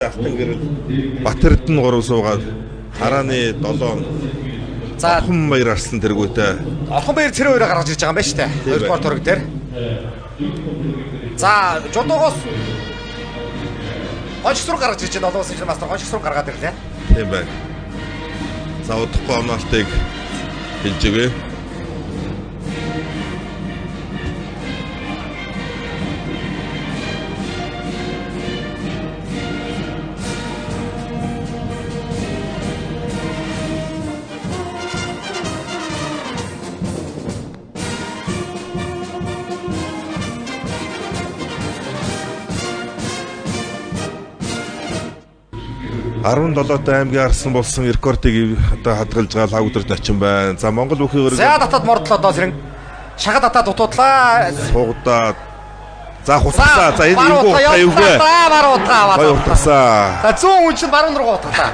Алтан гэрэл Батэрдэн 3 суугаад харааны 7 За Орхон баяр арслан тэргүүтэй. Орхон баяр цэрэг хоёроо гаргаж ирж байгаа юм байна шүү дээ. Хоёрдугаар тураг дээр. За жодоогоос гончсруу гаргаж ирж байна. Олон улсын мастер гончсруу гаргаад ирлээ. Тийм байна. За удахгүй онолтыг хэлж өгье. $17-т аймгийн арсан болсон рекордыг одоо хадгалж байгаа лавгдэрт очин байна. За Монгол бүхий өргө. За татаад мордлоо доо сэрэн. Шахад татаад дутуудлаа. Суугадаа. За хутгасаа. За энэ эвгүй эвгүй. Баруун утгаа аваад. Гоё хутгасаа. За 100 хүн чинь баруун руу утгалаа.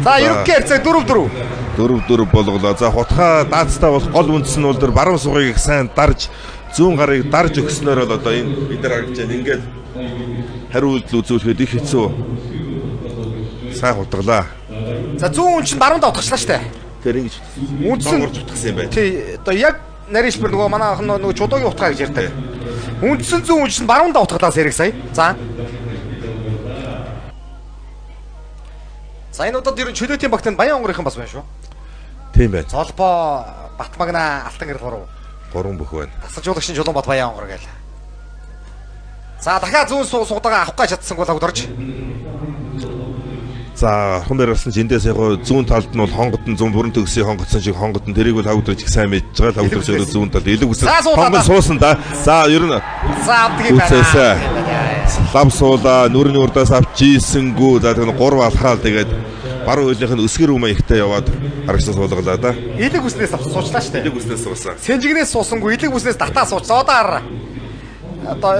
За ерөнхий хэрцээ 4-4. 4-4 болголоо. За хутгаа даацтай болох гол үндэс нь бол дөр баруун сугыг их сайн дарж зүүн гарыг дарж өгснөөр бол одоо энэ бид нар харж байна. Ингээд хариу үйлдэл үзүүлэхэд их хэцүү. Сайн хутгалаа. За 100 хүн чинь баруунд утгачлаа штэ. Тэр ингэж Үндсэн донгорж утгасан юм байна. Тий, одоо яг нарийншбэр нөгөө манай ах нөгөө чудоогийн утгаа гэж ярьдаг. Үндсэн 100 хүн чинь баруунд утгалаа сэрэг сая. За. За энэ удаад ер нь чөлөөтийн багтанд Баян онгорынхан бас байна шүү. Тийм байна. Цолбоо, Батмагна, Алтан гэрэл 3 бүх байна. тасалжуулагч нь Жулуунбат Баян онгор гээл. За дахиад зүүн суудагаа авах гэж чадсан бол авдорж. За Орхон баяр арслан эндээс яг зүүн талд нь бол хонгод нь зүүн бүрэн төгсөй хонгодсон шиг хонгод нь тэрийг бол хавдрж их сайн мэдж байгаа. Хавдрж өөрөө зүүн талд элэг үсэл хонгод суусан да. За ер нь за авдгийг байна. Лав суула нүрийн урдаас авч ийсэнгүү. За тэр 3 алхаал тэгээд баруун хөлийнх нь өсгөр үмэ ихтэй яваад харагчаа суулгалаа да. Элэг үснээс суучлаа штэ. Элэг үснээс суусан. Сэнжигнээс суусангүй элэг үснээс татаа суучлаа. Одоо хараа. Одоо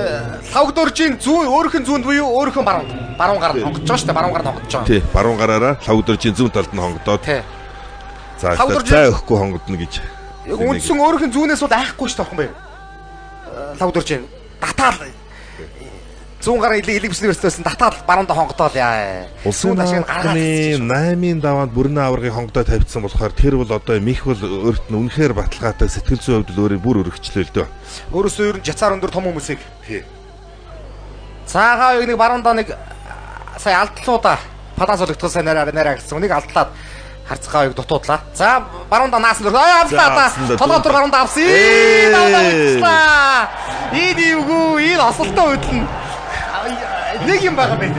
лавгдоржийн зүүн өөрөх нь зүүнд буюу өөрөх нь баруунд. Баруун гар хонгодж байгаа шүү дээ. Баруун гар хонгодж байгаа. Тий, баруун гараараа лавгдоржийн зүүн талд нь хонгодоод. Тий. За зай өгөхгүй хонгодно гэж. Яг үндсэн өөрөх нь зүүнээс бол айхгүй шүү дээ охин бай. Лавгдоржийн татаал зүүн гар элэг бүсний өрснөөс татаал баруунда хонгодоол яа. Улсын наадмын 8-ын даваанд бүрэн аваргыг хонгодоо тавьчихсан болохоор тэр бол одоо мих бол өөрт нь үнэхээр баталгаатай сэтгэл зүйн хувьд өөрөө бүр өргөчлөө л дөө. Өөрөөсөө ер нь жацаар өндөр том хүмүүсийг. Цаагаа нэг баруунда нэг сая алдлуудаа палас олгдсон сайн нараа гэсэн. Үнийг алдлаад харцгаавыг дутуудлаа. За баруунда наасан дөр. Авлаа та. Толгойд баруунда авсан. Авлаа. Ийгүү энэ осолтой хөдлөн. Нэг юм байгаа байх.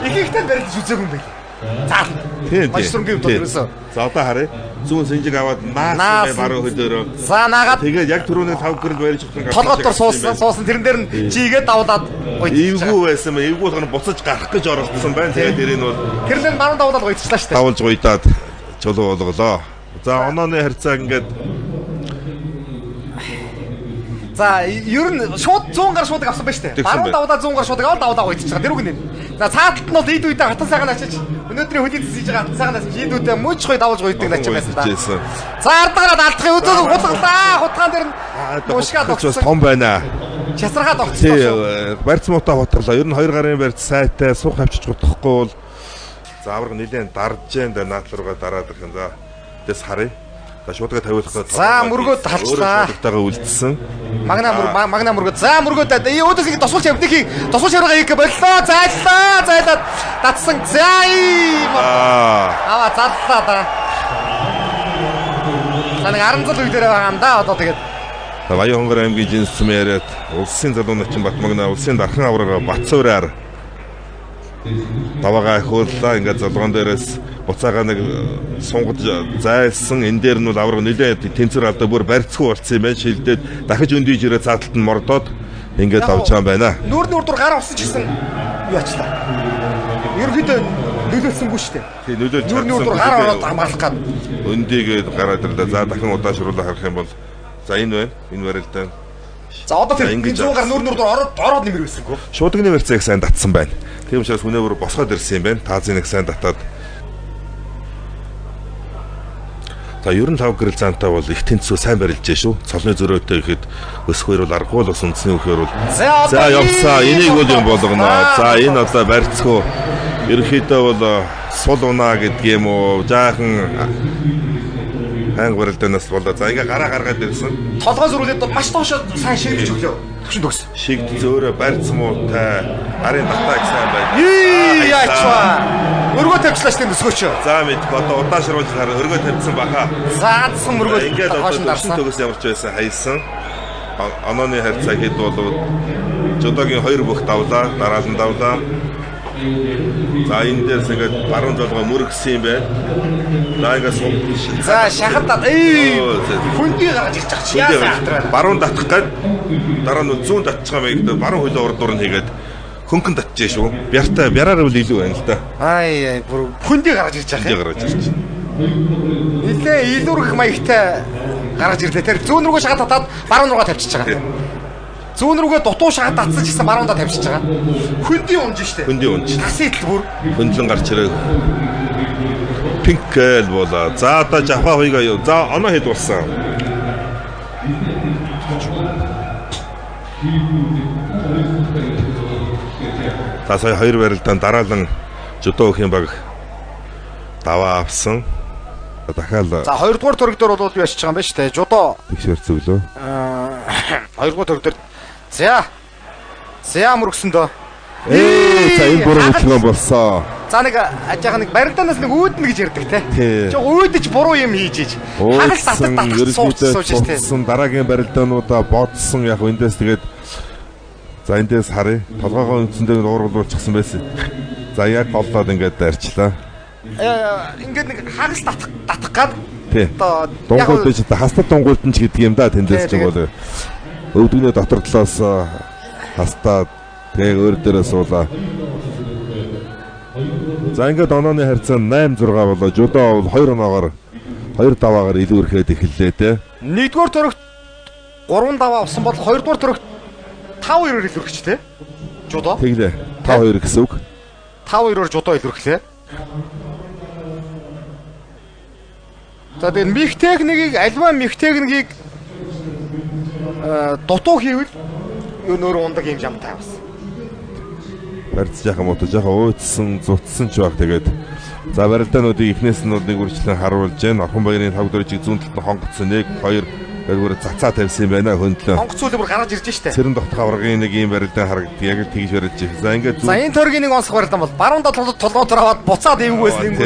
Ихэнхдээ барилж үзээгүй юм байх. За. Тийм. Машрунгийн төдрөөсөө. За одоо харъя. Зүүн сэнжиг аваад наас баруун хөлөөрөө. За наагаад тэгээд яг түрүүний 5 гэрэл барьж өгсөн. толгойд суусан тэрэн дээр нь жигээ давуулаад эвгүй байсан мэ. Эвгүй болгоно буцаж гарах гэж оролцсон байна. Тэгээд тэр нь бол тэрлэн баруун давуулаад гоёцлаа шүү дээ. тавуулж гуйдаад чулуу болголоо. За онооны харьцаа ингээд за ер нь шууд 100 гар шуудаг авсан байна шүү дээ. Баруун давуулаад 100 гар шуудаг аваад давуулаад гоёцж байгаа. Тэр үг нэ. За цааталт нь бол ид үедээ хатан сайхан ачиж өнөөдрийн хөдөлж хийж байгаа хатан сайхан ачиж ид үедээ мөч гоё давуулж гоёдаг ачиж байсан да. За ардаараа алдахын өдөө хутгалаа. Хутгаан дээр нь уушгаад огцсон том байна. Часаргаад огцсон. Барьц муутай хутгалаа. Ер нь 2 гарын барьц сайтай суух авчиж гутахгүй бол за авраг нэлээд дарж जैन наадлал руугаа дараад ирэх юм. За дэс харъя. За шуудгаа тавиулах. За мөргөө талчлаа. Шуудтайгаа үлдсэн. Магна мөргөө. За мөргөө өөдөөс ингэ тосуулч явдгийг тосуулч явгаа хийх боллоо. Зайлаад татсан. Аа задлаа да. Санаг 10 зал үедээ байгаа юм да. Одоо тэгээд Баян онгор аймгийн жинсэм яриад улсын залууначин Батмагна улсын дархан аврага Батсуураар даваагаа хөөрлөө. Ингээд залгоон дээрээс буцаага нэг сунгад зайлсан. Энэ дээр нь бол авраг нэлээд тэнцвэр алдаа бүр барьцгүй болцсон юм байна. Шилдээд дахиж өндийж ирээ цааталт нь мордоод ингээд давж байгаа юм байна. Нүүр дур гар авсан ч гэсэн юу ачлаа. Ерөнхийдөө нөлөөлсөнгүй шүү дээ. Тий нөлөөлж нүүр дур гар ороод хамгаалах гад өндийгээд гараад ирлээ. За дахин удаашруулаа харах юм бол за энэ байна. Энэ барилдаа. За одоо тэр 100 гар нүүр дур ороод нэмэр байсангүй. Шуудганы барьцаа их сайн татсан байна. Тийм учраас хүнээ бүр босгоод ирсэн юм байна. Таазын их сайн татаад. За ер нь лав гэрэл заантаа бол их тэнцүү сайн барилж шүү. Цолны зөрөөтэй ихэд өсөхөр бол аргагүй л бас үндэсний үхээр бол за явсаа энийг бол юм болгоно. За энэ одоо барьцгүй ерөнхийдөө бол сул унаа гэдэг юм уу? Жаахан ханг барилданаас болоо. За ингээ гаргаад ирсэн. Толгой зөрүүлээд маш доошоо сайн шигдэж өглөө. Төвшин төгс. Шигд зөөрэ барьц муутай гарын татааг сайн байна. Яачваа. Өргөө тавьчлаач тийм өсгөөч. За мэдгүй одоо удаашруулж хараа өргөө тавьсан баха. Заадсан өргөө ингээд хойш дарсан төгс ямарч байсан хайсан. Онооны харьцаа хэд болоод жодогийн 2 бүх давлаа, дараалан давлаа. За энэ дээрс ингээд баруун жолгоо мөргсөн юм байна. За ингээд за шахалтаад хүндий гаргаж ирчих чи яасан. Баруун татах гээд дараа нь зүүн татчих юм яг баруун хөлөө урд хийгээд хөнгөн татчихжээ шүү. Бяраар бол илүү байна л да. Ай бүр хүндий гаргаж ирж байгаа. Хүндий гаргаж ирж. Нилээ илүүрх маягтай гаргаж ирлээ. Тэр зүүн рүүгээ шахаад татаад баруун руугаа тавьчихж байгаа. Зүүн рүүгээ дутуу шахаад татсан гэсэн баруундаа тавьчихж байгаа. Хүндий унж штэ. Хүндий унж. Тасийтл бүр хөндлөн гарч ирээ. Пинкэл болоо. За одоо жавха хоёгаа юу. За оноо хэд болсон. За сая 2 барилдаан дараалан жодоо өх юм баг даваа авсан. Дахиад за 2 дугаар төрөг дээр бол юу яшиж байгаа юм бэ штэ. Жодоо тэгшэр зөвлөө. 2 дугаар төрөг дээр зя мөргсөн дөө. За энэ буруу үтгэн болсон. За нэг ажаахан нэг барилдаанаас нэг үүднэ гэж ярьдаг те. Чи үүдэж буруу юм хийж иж. Хагас татдаг сууж штэ. Дараагийн барилдаануудаа бодсон яг эндээс тэгээд за эндээс харъя. Толгоогоо үндсэндээ уургалуулчихсан байсан. За яг болоод ингээд дарчлаа. Ингээд нэг хагас татах гад. Тий. Дунгуйд ч хастад дунгуйд нь ч гэдэг юм да тэндээс ч бол өвдгөний дотор талаас хастаад тэгээ өөр дээрээ суулаа. За ингээд онооны харьцаа 8-6 болоо. Жодоо бол 2 оноогоор 2 даваагаар илүү ирэхэд эхэллээ те. 1-р төрөгт 3 даваа авсан бол 2-р төрөгт 5-2-оор илэрхэж те. Жодоо. Тэглээ. 5-2 гэсэн үг. 5-2-оор жодоо илэрхлээ. За тэгээд мих техникийг альва мих техникийг дутуу хийвэл юу нөр ундаг юм жамтай бас. Барьц жаахан мото жаахан ууцсан, зутсан ч баг тэгээд за барилдаануудыг эхнээс нь нэг үржлэн харуулж гэн. Орхон баярын 5 дөрөжийг зүүн талд нь хонгоцсон 1 2 гэр цацаа тавьсан юм байна хөндлөө. Хонгоцуулаа бүр гаргаж ирж штэ. Цэрэн дотох аваргын нэг юм барилдаан харагддаг. Яг л тэгж барилж байгаа. За ингээд за энэ төргийн нэг онцлог барилдаан бол баруун толгоотор аваад буцаад эвгүйс нэг.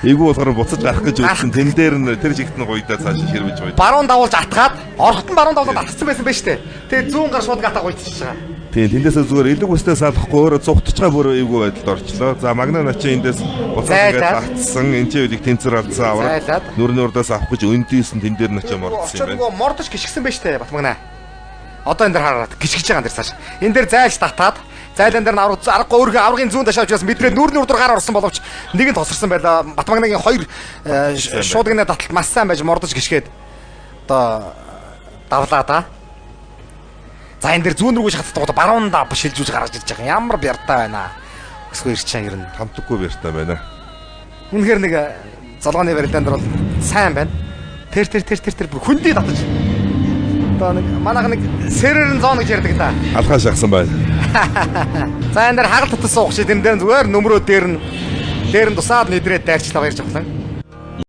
Эвгүй болохоор буцаж гарах гэж үзсэн. Тэн дээр нь тэр жигт нь гуйдаа цаашаа ширвэж байна. Баруун давуулж атгаад орхот нь баруун давуулаад атгсан байсан байж штэ. Тэгээ зүүн гар шууд гатаа гуйчихж байгаа. Тийм тэндээсээ зүгээр илүү хүснээ салахгүй өөрөө цугтчихгаа бүр эвгүй байдалд орчлоо. За магна начи эндээс буцаад ингээд атсан. Энд чинь үлийг тэнцэр алдсан аваад нүрнөөдөөс авах гэж өндийсэн тэн дээр начи мордсон юм байна. Мордож гიშгсэн байж штэ Батмагна. Одоо энэ дээр хараад гიშгэж байгаа энэ дээр цааш. Энэ дээр зайлж татаад зайлан дээр нь аргагүй өөрхөн аврагын зүүн дашаа учраас мэдрээд нүрний урд гар орсон боловч нэг нь тосорсон байлаа. Батмагнагийн 2 шуудганы таталт маш сайн байж мордож гიშгээд одоо давлаа да. За энэ дээр зүүн рүүгээ шатдаг баруундаа шилжүүлж гаргаж ирж байгаа. Ямар бяртаа байна. Өсгөө ирчээ ер нь хамтдаггүй бяртаа байна. Үнэхээр нэг золгооны барилдаан дээр бол сайн байна. Тэр бүр хүндий татаж. Одоо нэг манайх нэг серверэн зон гэж ярьдаг да. Алхаа шахсан байна. За энэ дээр хагалт татсан суух чи тэр дээр зүгээр нөмрөө дээр нь тусаад нэдрээд дайрчлаа баярж авлаа.